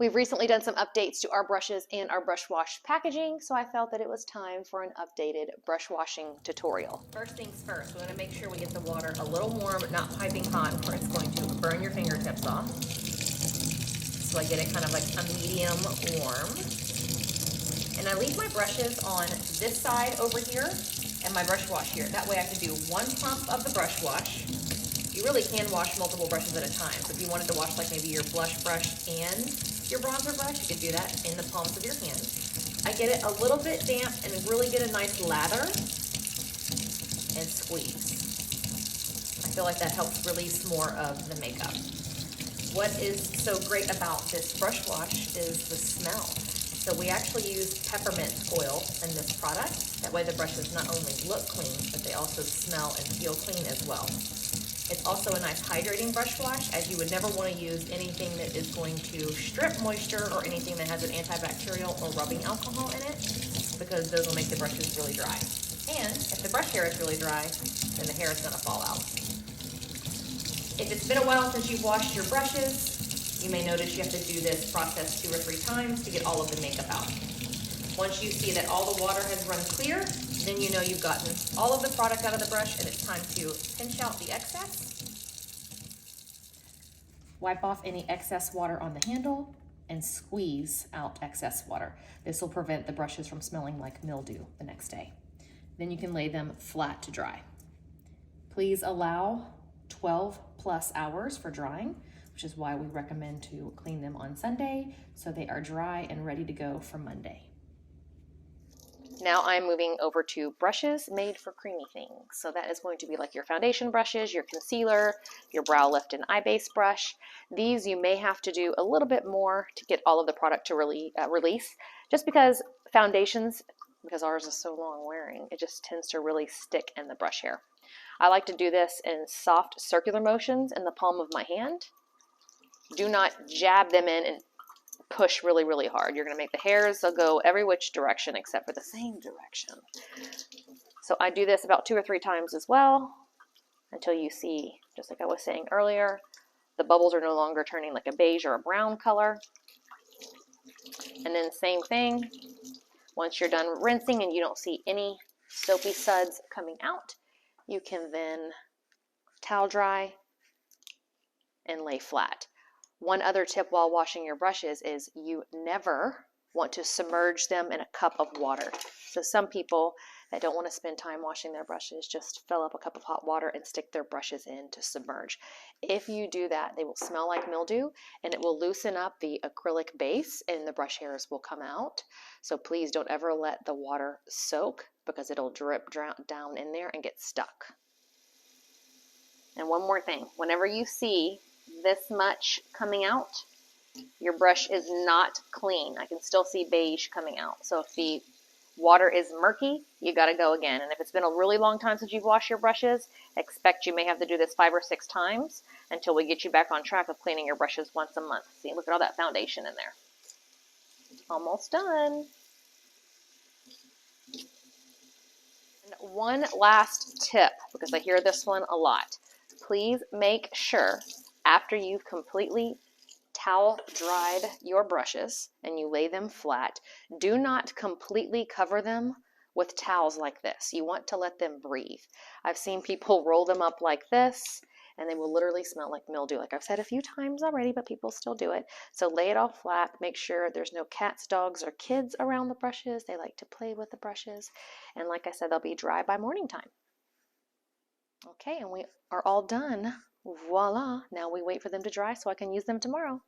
We've recently done some updates to our brushes and our brush wash packaging, so I felt that it was time for an updated brush washing tutorial. First things first, we want to make sure we get the water a little warm, not piping hot, or it's going to burn your fingertips off. So I get it kind of like a medium warm. And I leave my brushes on this side over here and my brush wash here. That way I can do one pump of the brush wash. You really can wash multiple brushes at a time. So if you wanted to wash like maybe your blush brush and your bronzer brush, you could do that in the palms of your hand. I get it a little bit damp and really get a nice lather and squeeze. I feel like that helps release more of the makeup. What is so great about this brush wash is the smell. So we actually use peppermint oil in this product. That way the brushes not only look clean, but they also smell and feel clean as well. It's also a nice hydrating brush wash, as you would never want to use anything that is going to strip moisture or anything that has an antibacterial or rubbing alcohol in it, because those will make the brushes really dry. And if the brush hair is really dry, then the hair is going to fall out. If it's been a while since you've washed your brushes, you may notice you have to do this process 2 or 3 times to get all of the makeup out. Once you see that all the water has run clear, then you know you've gotten all of the product out of the brush and it's time to pinch out the excess. Wipe off any excess water on the handle and squeeze out excess water. This will prevent the brushes from smelling like mildew the next day. Then you can lay them flat to dry. Please allow 12 plus hours for drying, which is why we recommend to clean them on Sunday so they are dry and ready to go for Monday. Now I'm moving over to brushes made for creamy things. So that is going to be like your foundation brushes, your concealer, your brow lift and eye base brush. These you may have to do a little bit more to get all of the product to really release, just because foundations, because ours is so long wearing, it just tends to really stick in the brush hair. I like to do this in soft circular motions in the palm of my hand. Do not jab them in and push really, really hard. You're going to make the hairs go every which direction except for the same direction. So I do this about 2 or 3 times as well until you see, just like I was saying earlier, the bubbles are no longer turning like a beige or a brown color. And then same thing, once you're done rinsing and you don't see any soapy suds coming out, you can then towel dry and lay flat. One other tip while washing your brushes is you never want to submerge them in a cup of water. So some people that don't want to spend time washing their brushes just fill up a cup of hot water and stick their brushes in to submerge. If you do that, they will smell like mildew and it will loosen up the acrylic base and the brush hairs will come out. So please don't ever let the water soak, because it'll drip down in there and get stuck. And one more thing, whenever you see this much coming out, your brush is not clean. I can still see beige coming out. So if the water is murky, you got to go again. And if it's been a really long time since you've washed your brushes, expect you may have to do this 5 or 6 times until we get you back on track of cleaning your brushes once a month. See, look at all that foundation in there. Almost done. And one last tip, because I hear this one a lot. Please make sure after you've completely towel dried your brushes and you lay them flat, do not completely cover them with towels like this. You want to let them breathe. I've seen people roll them up like this and they will literally smell like mildew. Like I've said a few times already, but people still do it. So lay it all flat. Make sure there's no cats, dogs, or kids around the brushes. They like to play with the brushes. And like I said, they'll be dry by morning time. Okay, and we are all done. Voila. Now we wait for them to dry so I can use them tomorrow.